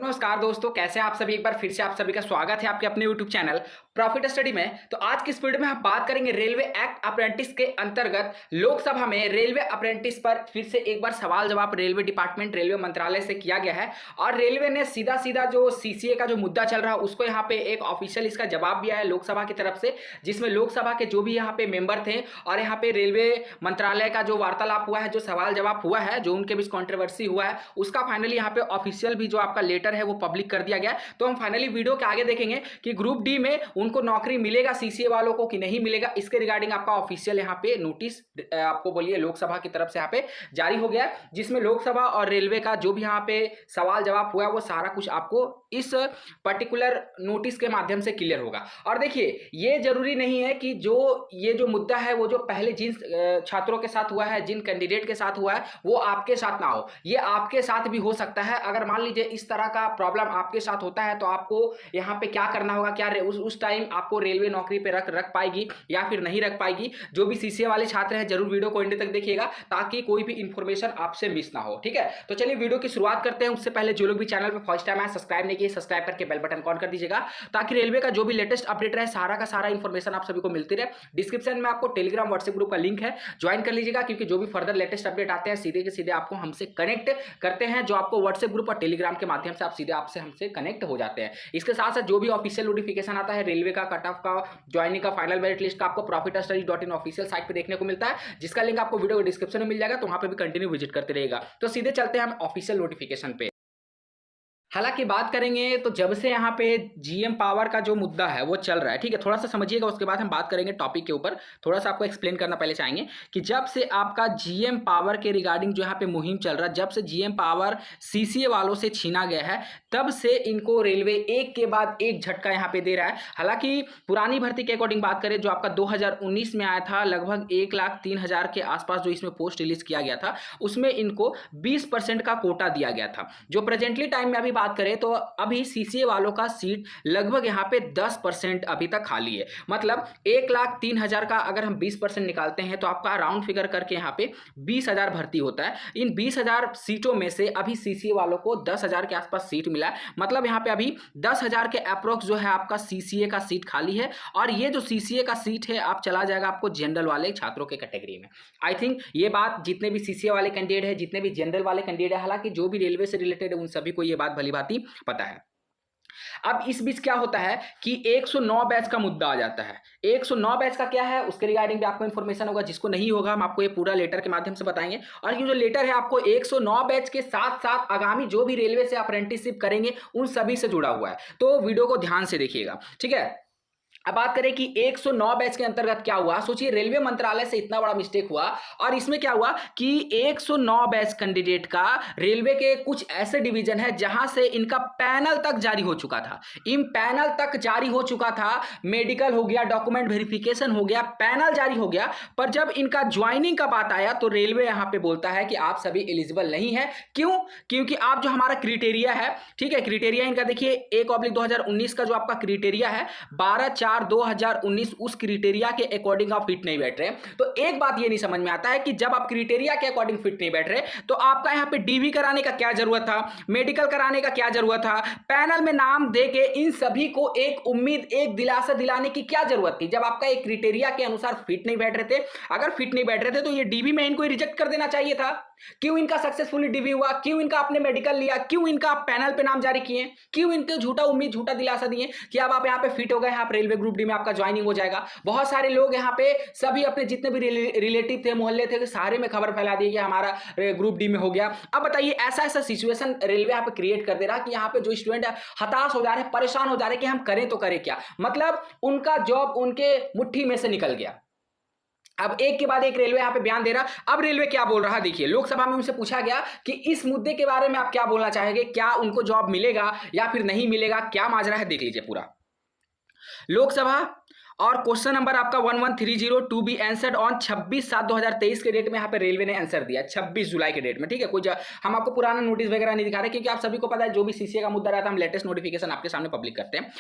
नमस्कार दोस्तों, कैसे हैं आप सभी। एक बार फिर से आप सभी का स्वागत है आपके अपने YouTube चैनल प्रॉफिट स्टडी में। तो आज की इस वीडियो में हम बात करेंगे रेलवे एक्ट अप्रेंटिस के अंतर्गत लोकसभा में रेलवे अप्रेंटिस पर फिर से एक बार सवाल जवाब रेलवे डिपार्टमेंट रेलवे मंत्रालय से किया गया है और रेलवे ने सीधा सीधा जो सीसीए का जो मुद्दा चल रहा है उसको यहाँ पे एक ऑफिशियल इसका जवाब दिया है लोकसभा की तरफ से, जिसमें लोकसभा के जो भी यहाँ पे मेंबर थे और यहाँ पे रेलवे मंत्रालय का जो वार्तालाप हुआ है, जो सवाल जवाब हुआ है, जो उनके बीच कॉन्ट्रोवर्सी हुआ है, उसका फाइनली यहाँ पे ऑफिशियल भी जो आपका लेटर है वो पब्लिक कर दिया गया है। तो हम फाइनली वीडियो के आगे देखेंगे कि ग्रुप डी में उनको नौकरी मिलेगा सीसीए वालों को कि नहीं मिलेगा, इसके रिगार्डिंग आपका ऑफिशियल यहाँ पे नोटिस आपको बोलिए लोकसभा की तरफ से यहाँ पे जारी हो गया, जिसमें लोकसभा और रेलवे का जो भी यहाँ पे सवाल जवाब हुआ वो सारा कुछ आपको इस पर्टिकुलर नोटिस के माध्यम से क्लियर होगा। और देखिए, ये जरूरी नहीं है कि ये जो मुद्दा है वो जो पहले जिन छात्रों के साथ हुआ है, जिन कैंडिडेट के साथ हुआ है, वो आपके साथ ना हो, ये आपके साथ भी हो सकता है। अगर मान लीजिए इस तरह का प्रॉब्लम आपके साथ होता है तो आपको यहाँ पे क्या करना होगा, क्या उस टाइम आपको रेलवे नौकरी पे रख पाएगी या फिर नहीं रख पाएगी। जो भी सीसीए वाले छात्र हैं जरूर वीडियो को एंड तक देखिएगा ताकि कोई भी इंफॉर्मेशन आपसे मिस ना हो, ठीक है। तो चलिए वीडियो की शुरुआत करते हैं। उससे पहले जो लोग भी चैनल पे फर्स्ट टाइम आए, सब्सक्राइब नहीं किए, सब्सक्राइब करके बेल बटन ऑन कर दीजिएगा ताकि रेलवे का जो भी लेटेस्ट अपडेट रहे सारा का सारा इंफॉर्मेशन आप सभी को मिलती रहे। डिस्क्रिप्शन में आपको टेलीग्राम व्हाट्सएप ग्रुप का लिंक है, ज्वाइन कर लीजिएगा, क्योंकि जो भी फर्दर लेटेस्ट अपडेट आते हैं सीधे के सीधे आपको हमसे कनेक्ट करते हैं, जो आपको व्हाट्सएप ग्रुप और टेलीग्राम के माध्यम से आप सीधे आपसे हमसे कनेक्ट हो जाते हैं। इसके साथ साथ जो भी ऑफिशियल नोटिफिकेशन आता है रेलवे का, कट ऑफ का, ज्वाइनिंग का, फाइनल मेरिट लिस्ट का, आपको profitstudy.in ऑफिशियल साइट पे देखने को मिलता है, जिसका लिंक आपको वीडियो डिस्क्रिप्शन में मिल जाएगा, तो वहां पे भी कंटिन्यू विजिट करते रहेगा। तो सीधे चलते हैं हम ऑफिशियल नोटिफिकेशन पे। हालांकि बात करेंगे तो जब से यहाँ पे जीएम पावर का जो मुद्दा है वो चल रहा है, ठीक है, थोड़ा सा समझिएगा, उसके बाद हम बात करेंगे टॉपिक के ऊपर। थोड़ा सा आपको एक्सप्लेन करना पहले चाहेंगे कि जब से आपका जीएम पावर के रिगार्डिंग जो यहाँ पे मुहिम चल रहा है, जब से जीएम पावर सीसीए वालों से छीना गया है, तब से इनको रेलवे एक के बाद एक झटका यहाँ पे दे रहा है। हालांकि पुरानी भर्ती के अकॉर्डिंग बात करें जो आपका 2019 में आया था, लगभग 1,03,000 के आसपास जो इसमें पोस्ट रिलीज किया गया था, उसमें इनको 20% का कोटा दिया गया था। जो प्रेजेंटली टाइम में अभी बात करें तो अभी सीसीए वालों का सीट लगभग यहाँ पे 10% अभी तक खाली है। मतलब 1,03,000 का अगर हम 20% निकालते हैं तो आपका राउंड फिगर करके यहाँ पे 20,000 भर्ती होता है। इन 20,000 सीटों में से अभी सीसीए वालों को 10,000 के आसपास सीट मिला है। मतलब यहाँ पे अभी 10,000 के अप्रोक्स जो है आपका सीसीए का सीट खाली है, और ये जो सीसीए का सीट है आप चला जाएगा आपको जनरल वाले छात्रों के कैटेगरी में। आई थिंक ये बात जितने भी सीसीए वाले कैंडिडेट है, जितने भी जनरल वाले कैंडिडेट है, हालांकि जो भी रेलवे से रिलेटेड है उन सभी को ये बात भली भांति पता है। अब इस बीच क्या होता है कि 109 बैच का मुद्दा आ जाता है। 109 बैच का क्या है उसके रिगार्डिंग भी आपको इंफॉर्मेशन होगा, जिसको नहीं होगा हम आपको ये पूरा लेटर के माध्यम से बताएंगे। और ये जो लेटर है आपको 109 बैच के साथ साथ आगामी जो भी रेलवे से अप्रेंटिसशिप करेंगे उन सभी से जुड़ा हुआ है, तो वीडियो को ध्यान से देखिएगा, ठीक है। अब बात करें कि 109 बैच के अंतर्गत क्या हुआ। सोचिए, रेलवे मंत्रालय से इतना बड़ा मिस्टेक हुआ और इसमें क्या हुआ कि 109 बैच कैंडिडेट का रेलवे के कुछ ऐसे डिवीजन है जहां से इनका पैनल तक जारी हो चुका था। इन पैनल तक जारी हो चुका था, मेडिकल हो गया, डॉक्यूमेंट वेरिफिकेशन हो गया, पैनल जारी हो गया, पर जब इनका ज्वाइनिंग का बात आया तो रेलवे यहां पे बोलता है कि आप सभी एलिजिबल नहीं है। क्यों? क्योंकि आप जो हमारा क्राइटेरिया है, ठीक है, क्राइटेरिया इनका देखिए 1/2019 का जो आपका क्राइटेरिया है 12/4/2019, उस क्राइटेरिया के अकॉर्डिंग आप फिट नहीं बैठ रहे। तो एक बात ये नहीं समझ में आता है कि जब आप क्राइटेरिया के अकॉर्डिंग फिट नहीं बैठ रहे तो आपका यहां पे डीवी कराने का क्या जरूरत था, मेडिकल कराने का क्या जरूरत था, पैनल में नाम देके इन सभी को एक उम्मीद, एक दिलासा दिलाने की क्या जरूरत थी, जब आपका एक क्राइटेरिया के अनुसार फिट नहीं बैठ रहे थे। अगर फिट नहीं बैठ रहे थे तो ये डीवी में इनको रिजेक्ट कर देना चाहिए था। क्यों इनका सक्सेसफुली डीवी हुआ, क्यों इनका आपने मेडिकल लिया, क्यों इनका आप पैनल पे नाम जारी किए, क्यों इनको झूठा उम्मीद, झूठा दिलासा दिए कि अब आप यहाँ पे फिट हो गए हैं, आप रेलवे ग्रुप डी में आपका ज्वाइनिंग हो जाएगा। बहुत सारे लोग यहाँ पे सभी अपने जितने भी रिलेटिव थे, मोहल्ले थे, सारे में खबर फैला दी कि हमारा ग्रुप डी में हो गया। अब बताइए, ऐसा ऐसा सिचुएशन रेलवे यहाँ पे क्रिएट कर दे रहा कि यहाँ पे जो स्टूडेंट है हताश हो जा रहे हैं, परेशान हो जा रहे हैं कि हम करें तो करें क्या। मतलब उनका जॉब उनके मुट्ठी में से निकल गया। अब एक के बाद एक रेलवे यहाँ पे बयान दे रहा। अब रेलवे क्या बोल रहा, देखिए, लोकसभा में उनसे पूछा गया कि इस मुद्दे के बारे में आप क्या बोलना चाहेंगे, क्या उनको जॉब मिलेगा या फिर नहीं मिलेगा, क्या माजरा है, देख लीजिए पूरा लोकसभा। और क्वेश्चन नंबर आपका 1130 टू बी आंसर्ड ऑन 26/7/2023 के डेट में यहाँ पे रेलवे ने आंसर दिया 26 जुलाई के डेट में, ठीक है। कोई हम आपको पुराना नोटिस वगैरह नहीं दिखा रहे क्योंकि आप सभी को पता है जो भी सीसीए का मुद्दा रहता है हम लेटेस्ट नोटिफिकेशन आपके सामने पब्लिक करते हैं।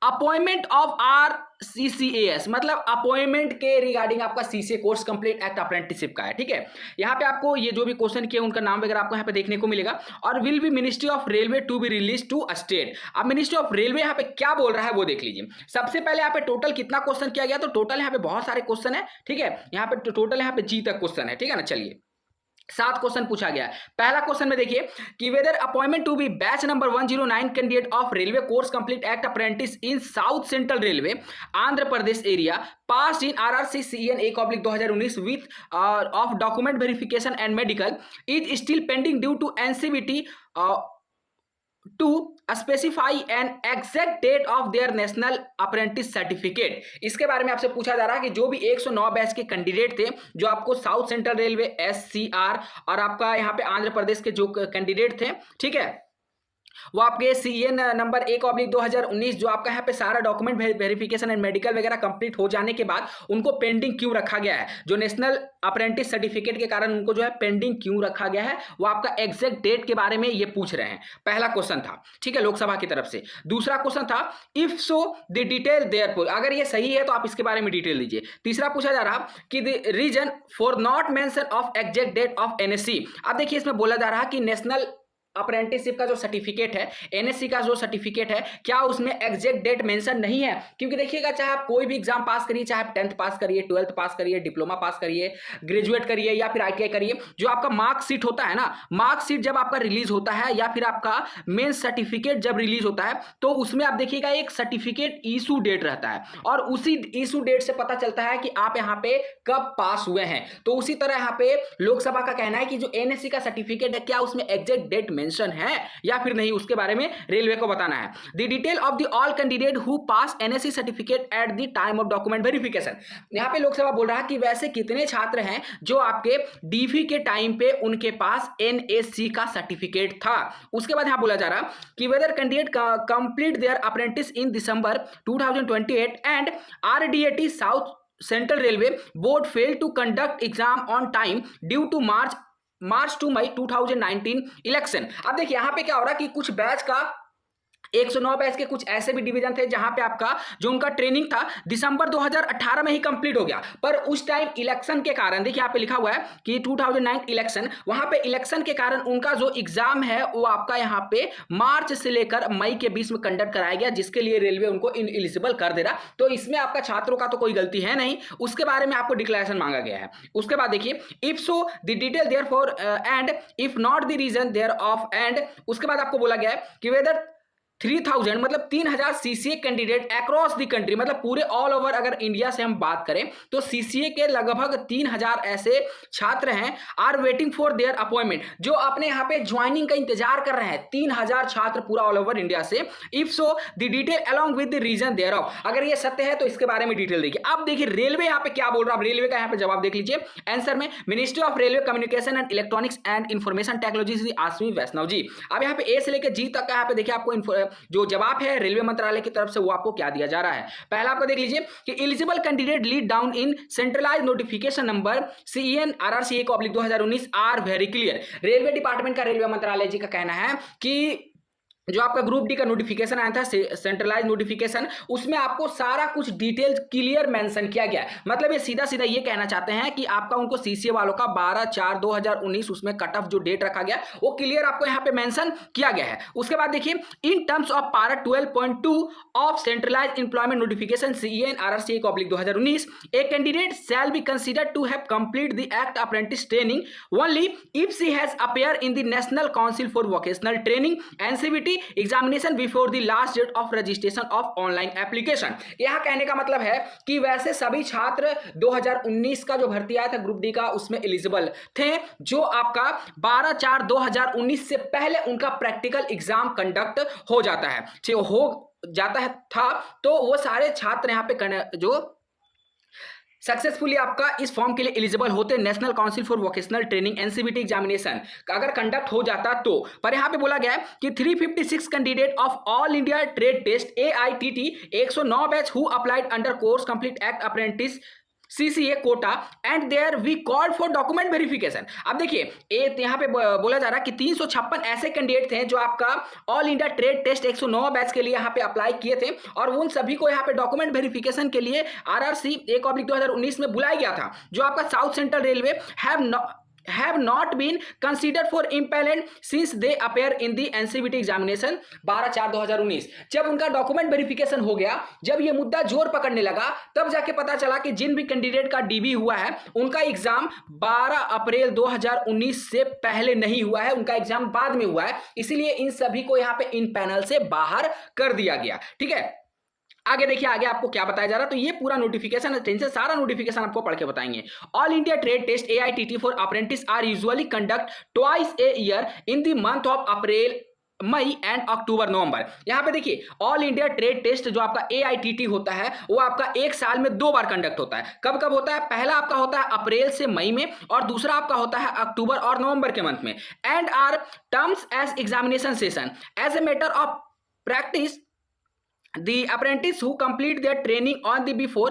अपॉइंटमेंट ऑफ आर CCAS मतलब अपॉइंटमेंट के रिगार्डिंग आपका CCA course complete act apprenticeship का है। ठीक है, यहाँ पे आपको ये जो भी क्वेश्चन किए उनका नाम वगैरह आपको यहाँ पे देखने को मिलेगा। और will be ministry of railway to be release to a state. अब मिनिस्ट्री ऑफ रेलवे यहाँ पे क्या बोल रहा है वो देख लीजिए। सबसे पहले यहाँ पे टोटल कितना क्वेश्चन किया गया, तो टोटल यहाँ पे बहुत सारे क्वेश्चन है। ठीक है, यहाँ पे टोटल यहाँ पे जी तक क्वेश्चन है। ठीक है ना, चलिए 7 क्वेश्चन पूछा गया है। पहला क्वेश्चन में देखिए कि whether appointment to be batch number 109 candidate of railway course complete act apprentice in south central railway Andhra Pradesh area pass in RRC CN 1/2019 with of document verification and medical is still pending due to NCVT to specify an exact date of their national apprentice certificate। इसके बारे में आपसे पूछा जा रहा है कि जो भी 109 बैच के कैंडिडेट थे जो आपको साउथ सेंट्रल रेलवे SCR और आपका यहाँ पे आंध्र प्रदेश के जो कैंडिडेट थे, ठीक है, वो आपके CN नंबर 1/2019 जो आपका यहाँ पे सारा डॉक्यूमेंट वेरिफिकेशन एंड मेडिकल वगैरह कंप्लीट हो जाने के बाद उनको पेंडिंग क्यों रखा गया है, जो नेशनल अप्रेंटिस सर्टिफिकेट के कारण उनको जो है पेंडिंग क्यों रखा गया है, वो आपका एग्जैक्ट डेट के बारे में ये पूछ रहे हैं। पहला क्वेश्चन था, ठीक है, लोकसभा की तरफ से। दूसरा क्वेश्चन था if so the detail therefore, अगर ये सही है तो आप इसके बारे में डिटेल दीजिए। तीसरा पूछा जा रहा कि the reason for not mention of exact date of NSC। अब देखिए इसमें बोला जा रहा कि नेशनल अप्रेंटिसशिप का जो सर्टिफिकेट है, NSC का जो सर्टिफिकेट है, क्या उसमें एग्जैक्ट डेट मेंशन नहीं है? क्योंकि देखिएगा चाहे आप कोई भी एग्जाम पास करिए, चाहे आप 10th पास करिए, 12th पास करिए, डिप्लोमा पास करिए, ग्रेजुएट करिए या फिर ITI करिए, जो आपका मार्कशीट होता है ना, मार्कशीट जब आपका रिलीज होता है या फिर आपका मेन सर्टिफिकेट जब रिलीज होता है तो उसमें आप देखिएगा एक सर्टिफिकेट इशू डेट रहता है और उसी इशू डेट से पता चलता है कि आप यहाँ पे कब पास हुए हैं। तो उसी तरह यहाँ पे लोकसभा का कहना है कि जो NSC का सर्टिफिकेट है क्या उसमें एग्जैक्ट डेट मेंशन है या फिर नहीं, उसके बारे में रेलवे को बताना है। The detail of the all candidate who pass NSC certificate at the time of document verification. यहां पे लोकसभा बोल रहा है कि वैसे कितने छात्र हैं जो आपके DV के टाइम पे उनके पास NSC का सर्टिफिकेट था। उसके बाद यहां बोला जा रहा कि whether candidate complete their apprentice in December 2028 and RDAT south central railway board fail to conduct exam on time due to March to May 2019 election. अब देखिए यहां पे क्या हो रहा है कि कुछ बैच का 109 बैच के कुछ ऐसे भी डिवीजन थे जहां पे आपका जो उनका ट्रेनिंग था दिसंबर 2018 में ही कंप्लीट हो गया, पर उस टाइम इलेक्शन के कारण, देखिए यहाँ पे लिखा हुआ है कि 2009 इलेक्शन, वहां पे इलेक्शन के कारण उनका जो एग्जाम है वो आपका यहाँ पे मार्च से लेकर मई के बीच में कंडक्ट कराया गया, जिसके लिए रेलवे उनको इनएलिजिबल कर दे रहा। तो इसमें आपका छात्रों का तो कोई गलती है नहीं, उसके बारे में आपको डिक्लेरेशन मांगा गया है। उसके बाद देखिए if so the detail there for and if not the reason there of and, उसके बाद आपको बोला गया है कि वेदर 3000 मतलब 3000 CCA candidate across the country, मतलब पूरे ऑल ओवर अगर इंडिया से हम बात करें तो CCA के लगभग 3000 ऐसे छात्र हैं are waiting for their appointment, जो अपने यहाँ पे ज्वाइनिंग का इंतजार कर रहे हैं। 3000 छात्र पूरा ऑल ओवर इंडिया से। If so the detail along with the reason there of, अगर ये सत्य है तो इसके बारे में डिटेल देखिए। अब देखिए रेलवे यहाँ पे क्या बोल रहा है, रेलवे का यहाँ पे जवाब देख लीजिए। आंसर में ministry of railway communication and electronics and information technology Ashwini Vaishnaw ji. अब यहाँ पे A से लेकर G तक का यहाँ पे देखिए आपको जो जवाब है रेलवे मंत्रालय की तरफ से वो आपको क्या दिया जा रहा है। पहला आपको देख लीजिए कि eligible candidate laid down in centralised notification number CN RRC 1/2019 are very clear. Railway department का, रेलवे मंत्रालय जी का कहना है कि जो आपका ग्रुप डी का नोटिफिकेशन आया था सेंट्रलाइज नोटिफिकेशन, उसमें आपको सारा कुछ डिटेल क्लियर मेंशन किया गया है। मतलब ये सीधा सीधा ये कहना चाहते हैं कि आपका उनको CCA वालों का 12/4/2019 उसमें कट ऑफ जो डेट रखा गया वो क्लियर आपको यहाँ पे मेंशन किया गया है। उसके बाद देखिए in terms of para 12.2 of centralise employment notification CN RRC 1/2019 a candidate shall be considered to have complete the act apprentice training only if she has appear in the national council for vocational training NCVT examination before the last date of registration of online application. यहां कहने का मतलब है कि वैसे सभी छात्र 2019 का जो भर्ती आया था ग्रुप डी का उसमें एलिजिबल थे, जो आपका 12/4/2019 से पहले उनका प्रैक्टिकल एग्जाम कंडक्ट हो जाता है, था, तो वो सारे छात्र यहां पे जो सक्सेसफुली आपका इस फॉर्म के लिए एलिजिबल होते national council for vocational training NCVT examination अगर कंडक्ट हो जाता तो। पर यहां पे बोला गया है कि 356 candidate of all India trade test AITT 109 batch who applied under course complete act apprentice CCA quota and there we called for document verification. अब देखिए यहाँ पे बोला जा रहा है कि 356 ऐसे कैंडिडेट थे जो आपका all India trade test 109 batch के लिए यहाँ पे अप्लाई किए थे और उन सभी को यहाँ पे डॉक्यूमेंट वेरिफिकेशन के लिए RRC 1/2019 में बुलाया गया था, जो आपका south central railway have not been considered for impanelment since they appear in the NCVT examination 12/4/2019। जब उनका डॉक्यूमेंट वेरिफिकेशन हो गया, जब ये मुद्दा जोर पकड़ने लगा, तब जाके पता चला कि जिन भी कैंडिडेट का DB हुआ है उनका एग्जाम 12 अप्रैल 2019 से पहले नहीं हुआ है, उनका एग्जाम बाद में हुआ है, इसीलिए इन सभी को यहाँ पे इन पैनल से बाहर कर दिया गया। ठीक है, आगे देखिए आगे आपको क्या बताया जा रहा है। तो ये पूरा नोटिफिकेशन टेंशन सारा नोटिफिकेशन आपको पढ़ के बताएंगे। All India trade test AITT for apprentice are usually conduct twice a year in the month of April, May and October, November. यहां पे देखिए ऑल इंडिया ट्रेड टेस्ट जो आपका AITT होता है वो आपका एक साल में 2 बार कंडक्ट होता है। कब कब होता है? पहला आपका होता है अप्रैल से मई में और दूसरा आपका होता है अक्टूबर और नवंबर के मंथ में। And are terms as examination session as a matter of practice the apprentice who complete their training on the before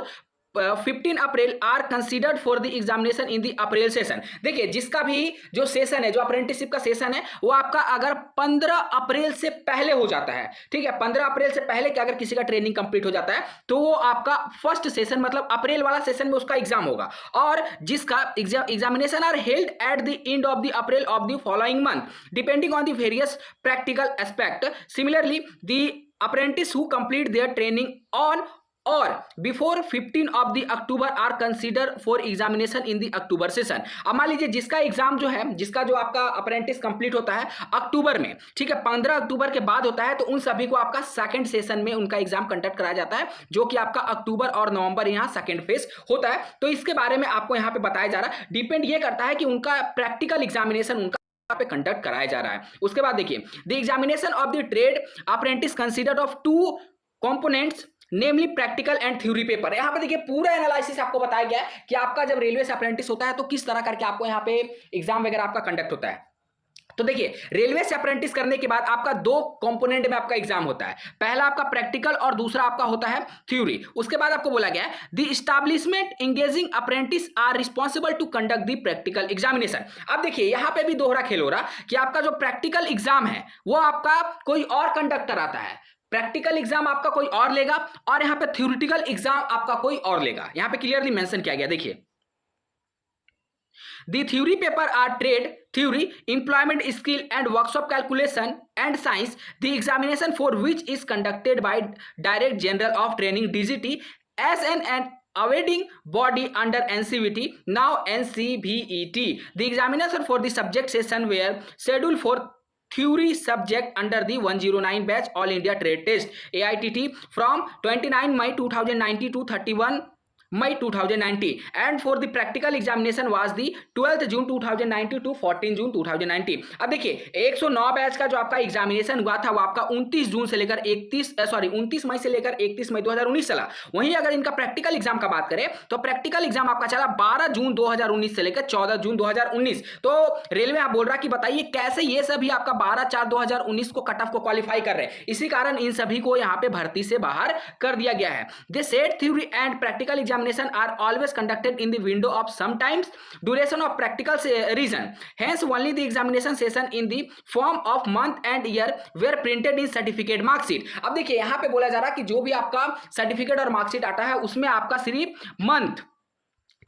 15 April are considered for the examination in the April session. देखिए जिसका भी जो session है, जो apprenticeship का session है, वो आपका अगर 15 अप्रैल से पहले हो जाता है, ठीक है, 15 अप्रैल से पहले कि अगर किसी का ट्रेनिंग कंप्लीट हो जाता है तो वो आपका फर्स्ट सेशन मतलब अप्रैल वाला सेशन में उसका एग्जाम होगा। और जिसका examination are held at the end of the April of the following month depending on the various practical aspect. Similarly the apprentice who complete their training on or before 15 of the October are considered for examination in the October session। अब मान लीजिए जिसका exam जो है, जिसका जो आपका apprentice complete होता है अक्टूबर में, ठीक है, 15 अक्टूबर के बाद होता है, तो उन सभी को आपका सेकंड सेशन में उनका एग्जाम कंडक्ट कराया जाता है, जो कि आपका अक्टूबर और नवंबर यहाँ सेकंड फेज होता है। तो इसके बारे में आपको यहाँ पे बताया जा रहा है, डिपेंड ये करता है कि उनका प्रैक्टिकल एग्जामिनेशन उनका पे कंडक्ट कराया जा रहा है। उसके बाद देखिए the examination of the trade apprentice considered of 2 components namely practical and theory paper. यहां पे देखिए पूरा एनालिसिस आपको बताया गया है कि आपका जब रेलवे से अप्रेंटिस होता है तो किस तरह करके आपको यहां पे एग्जाम वगैरह आपका कंडक्ट होता है। तो देखिए रेलवे से अप्रेंटिस करने के बाद आपका 2 कंपोनेंट में आपका एग्जाम होता है, पहला आपका प्रैक्टिकल और दूसरा आपका होता है थ्योरी। उसके बाद आपको बोला गया है the establishment engaging apprentice are responsible to conduct the practical examination. अब देखिए यहां पे भी दोहरा खेल हो रहा कि आपका जो प्रैक्टिकल एग्जाम है वो आपका कोई और कंडक्ट कराता है, प्रैक्टिकल एग्जाम आपका कोई और लेगा और यहां पे थ्योरेटिकल एग्जाम आपका कोई और लेगा। यहां पे क्लियरली मेंशन किया गया, देखिए The theory paper are trade, theory, employment skill and workshop calculation and science, the examination for which is conducted by Direct General of Training DGT as an awarding body under NCVT, now NCVET. The examination for the subject session were scheduled for theory subject under the 109 batch All India Trade Test AITT from 29 May 2090 to 31 May 2090 and for the practical examination was the 12th June 2090 to 14 June 2090। अब देखिए 109 batch का जो आपका examination हुआ था वो आपका 29 मई से लेकर 31 मई 2019 चला। वहीं अगर इनका प्रैक्टिकल एग्जाम का बात करें तो प्रैक्टिकल एग्जाम आपका चला 12 जून 2019 से लेकर 14 जून 2019। तो रेलवे आप बोल रहा कि बताइए कैसे ये सभी आपका 12/4/2019 को कट ऑफ को क्वालिफाई कर रहे हैं, इसी कारण इन सभी को यहाँ पे भर्ती से बाहर कर दिया गया है। They said theory and practical exam are always conducted in the window of sometimes duration of practical reason, hence only the examination session in the form of month and year were printed in certificate mark sheet। अब देखिए यहां पे बोला जा रहा है कि जो भी आपका सर्टिफिकेट और मार्कशीट आता है उसमें आपका सिर्फ मंथ,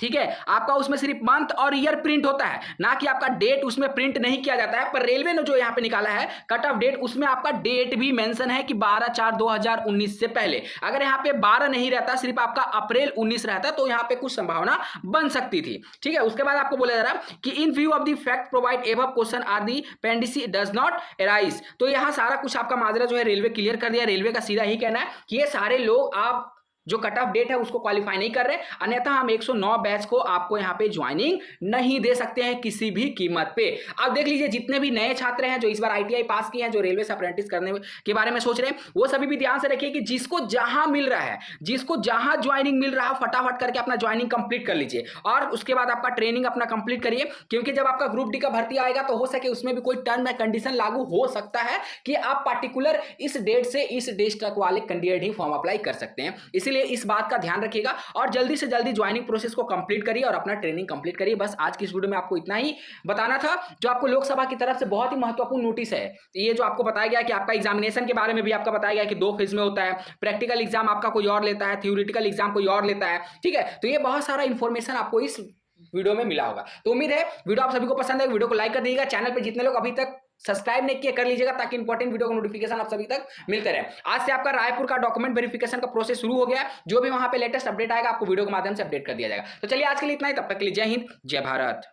ठीक है, आपका उसमें सिर्फ मंथ और ईयर प्रिंट होता है, ना कि आपका डेट उसमें प्रिंट नहीं किया जाता है। पर रेलवे ने जो यहाँ पे निकाला है कट ऑफ डेट, उसमें आपका डेट भी मेंशन है कि 12/4/2019 से पहले। अगर यहाँ पे 12 नहीं रहता, सिर्फ आपका अप्रैल 19 रहता, तो यहाँ पे कुछ संभावना बन सकती थी। ठीक है, उसके बाद आपको बोला जा रहा कि in view of the fact provide above question are the pendency does not arise. तो यहाँ सारा कुछ आपका माजरा जो है रेलवे क्लियर कर दिया। रेलवे का सीधा ही कहना है कि ये सारे लोग आप जो कट ऑफ डेट है उसको क्वालिफाई नहीं कर रहे, अन्यथा हम 109 बैच को आपको यहाँ पे ज्वाइनिंग नहीं दे सकते हैं किसी भी कीमत पे। अब देख लीजिए जितने भी नए छात्र हैं जो इस बार ITI पास किए हैं, जो रेलवे से अप्रेंटिस करने के बारे में सोच रहे हैं, वो सभी भी ध्यान से रखिए कि जिसको जहां मिल रहा है, जिसको जहां ज्वाइनिंग मिल रहा है, फटाफट करके अपना ज्वाइनिंग कंप्लीट कर लीजिए और उसके बाद आपका ट्रेनिंग अपना कंप्लीट करिए, क्योंकि जब आपका ग्रुप डी का भर्ती आएगा तो हो सके उसमें भी कोई टर्म एंड कंडीशन लागू हो सकता है कि आप पार्टिकुलर इस डेट से इस डेट तक वाले कैंडिडेट ही फॉर्म अप्लाई कर सकते हैं। इसलिए इसलिए इस बात का ध्यान रखिएगा और जल्दी से जल्दी ज्वाइनिंग प्रोसेस को कंप्लीट करिए और अपना ट्रेनिंग कंप्लीट करिए। बस आज की इस वीडियो में आपको इतना ही बताना था, जो आपको लोकसभा की तरफ से बहुत ही महत्वपूर्ण नोटिस है। ये जो आपको बताया गया कि आपका एग्जामिनेशन के बारे में भी आपका बताया गया कि 2 फेज में होता है, प्रैक्टिकल एग्जाम आपका कोई और लेता है, थ्योरेटिकल एग्जाम कोई और लेता है, ठीक है। तो ये बहुत सारा इंफॉर्मेशन आपको इस वीडियो में मिला होगा। तो उम्मीद है वीडियो आप सभी को पसंद है। वीडियो को लाइक कर दीजिएगा, चैनल पे जितने लोग अभी तक सब्सक्राइब नहीं किए कर लीजिएगा, ताकि इंपॉर्टेंट वीडियो का नोटिफिकेशन आप सभी तक मिलते रहे। आज से आपका रायपुर का डॉक्यूमेंट वेरिफिकेशन का प्रोसेस शुरू हो गया है। जो भी वहां पे लेटेस्ट अपडेट आएगा आपको वीडियो के माध्यम से अपडेट कर दिया जाएगा। तो चलिए आज के लिए इतना ही, तब तक के लिए जय हिंद, जय भारत।